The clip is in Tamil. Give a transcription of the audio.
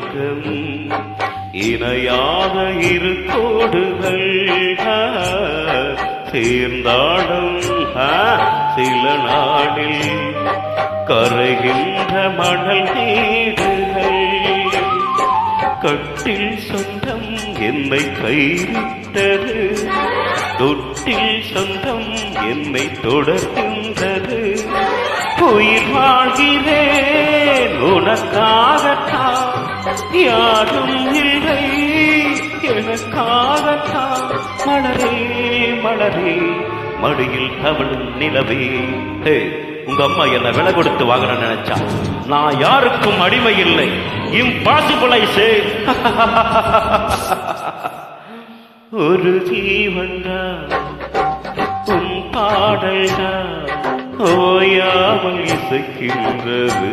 சொர்க்கம் இணையாத இரு கோடுகள் சேர்ந்தாடும் சில நாடில் கரைகின்ற மணல் நீடுகள் கட்டில் சொந்தம் என்னை கைவிட்டது தொட்டில் சொந்தம் என்னை தொடர்கின்றது உயிர் வாழ்கிறேன் உனக்காகத்தான் யாரும் இல்லை எனக்காகத்தான் மலரே மலரே மடியில் தவழும் நிலவே உங்க அம்மா என்ன விலை கொடுத்து வாங்கன்னு நினைச்சா நான் யாருக்கும் அடிமை இல்லை இம்பாசிபிள் ஐ சே ஒரு ஜீவன்டா உன் பாடல்டா ஓயாமல் இசைக்கின்றது